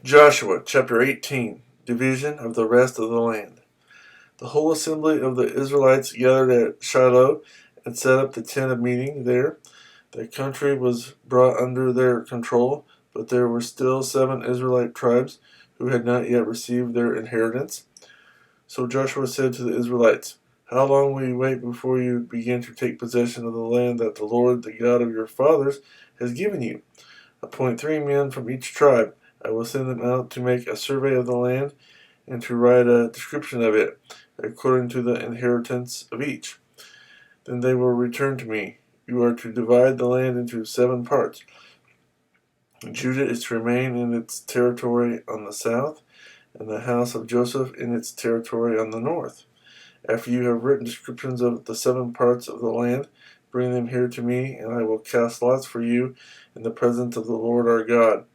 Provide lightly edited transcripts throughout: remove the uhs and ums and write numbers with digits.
Joshua chapter 18. Division of the rest of the land. The whole assembly of the Israelites gathered at Shiloh and set up the tent of meeting there. The country was brought under their control, but there were still 7 Israelite tribes who had not yet received their inheritance. So Joshua said to the Israelites, "How long will you wait before you begin to take possession of the land that the Lord, the God of your fathers, has given you? Appoint 3 men from each tribe. I will send them out to make a survey of the land and to write a description of it, according to the inheritance of each. Then they will return to me. You are to divide the land into 7 parts. Judah is to remain in its territory on the south, and the house of Joseph in its territory on the north. After you have written descriptions of the 7 parts of the land, bring them here to me, and I will cast lots for you in the presence of the Lord our God.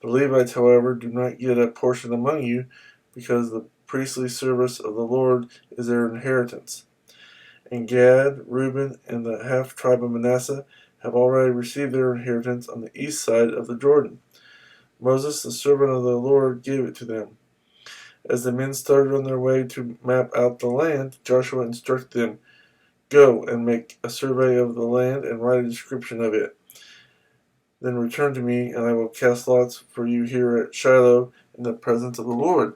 The Levites, however, do not get a portion among you, because the priestly service of the Lord is their inheritance. And Gad, Reuben, and the half-tribe of Manasseh have already received their inheritance on the east side of the Jordan. Moses, the servant of the Lord, gave it to them. As the men started on their way to map out the land, Joshua instructed them, "Go and make a survey of the land and write a description of it. Then return to me, and I will cast lots for you here at Shiloh in the presence of the Lord."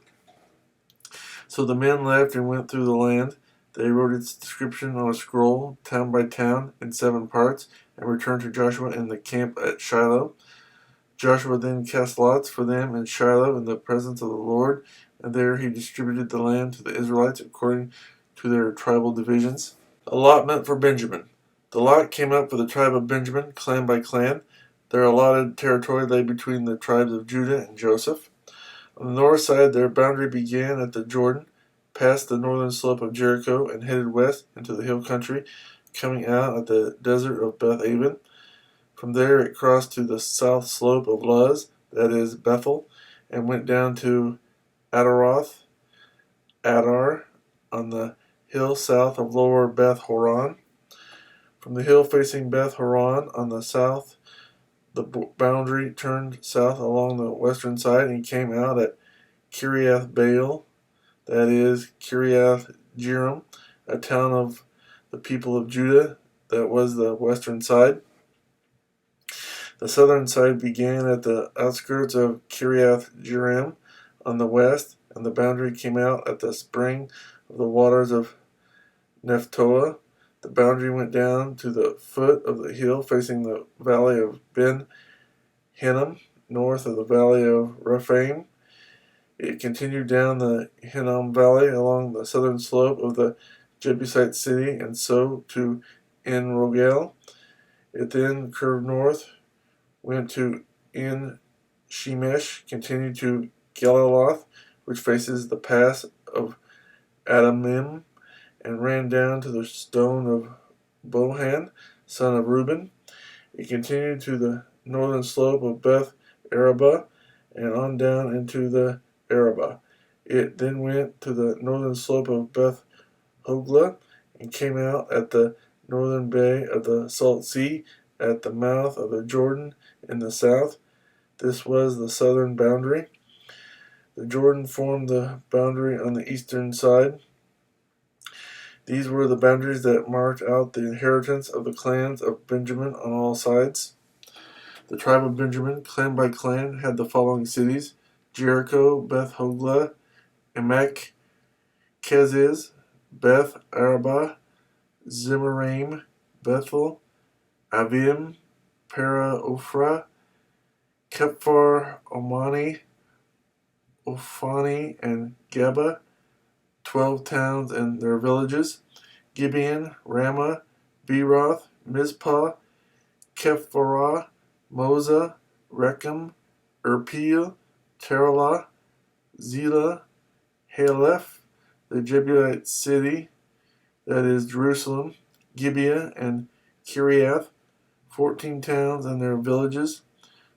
So the men left and went through the land. They wrote its description on a scroll, town by town, in 7 parts, and returned to Joshua in the camp at Shiloh. Joshua then cast lots for them in Shiloh in the presence of the Lord, and there he distributed the land to the Israelites according to their tribal divisions. Allotment for Benjamin. The lot came up for the tribe of Benjamin, clan by clan. Their allotted territory lay between the tribes of Judah and Joseph. On the north side, their boundary began at the Jordan, passed the northern slope of Jericho, and headed west into the hill country, coming out at the desert of Beth-aven. From there it crossed to the south slope of Luz, that is, Bethel, and went down to Adaroth, Adar, on the hill south of lower Beth Horon. From the hill facing Beth Horon on the south, the boundary turned south along the western side and came out at Kiriath Baal, that is, Kiriath Jearim, a town of the people of Judah that was the western side. The southern side began at the outskirts of Kiriath Jearim on the west, and the boundary came out at the spring of the waters of Nephtoah. The boundary went down to the foot of the hill facing the valley of Ben Hinnom, north of the valley of Rephaim. It continued down the Hinnom Valley along the southern slope of the Jebusite city and so to En Rogel. It then curved north, went to En Shemesh, continued to Geliloth, which faces the pass of Adamim, and ran down to the stone of Bohan, son of Reuben. It continued to the northern slope of Beth Arabah and on down into the Arabah. It then went to the northern slope of Beth Hoglah and came out at the northern bay of the Salt Sea at the mouth of the Jordan in the south. This was the southern boundary. The Jordan formed the boundary on the eastern side. These were the boundaries that marked out the inheritance of the clans of Benjamin on all sides. The tribe of Benjamin, clan by clan, had the following cities: Jericho, Beth Hoglah, Emek, Keziz, Beth Arabah, Zemaraim, Bethel, Avim, Para Ophrah, Kephar, Omani, Ophani, and Geba, 12 towns and their villages: Gibeon, Ramah, Beeroth, Mizpah, Kephorah, Moza, Rechem, Irpeel, Teralah, Zelah, Haleph, the Jebusite city, that is Jerusalem, Gibeah, and Kiriath, 14 towns and their villages.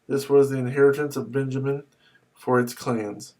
This was the inheritance of Benjamin for its clans.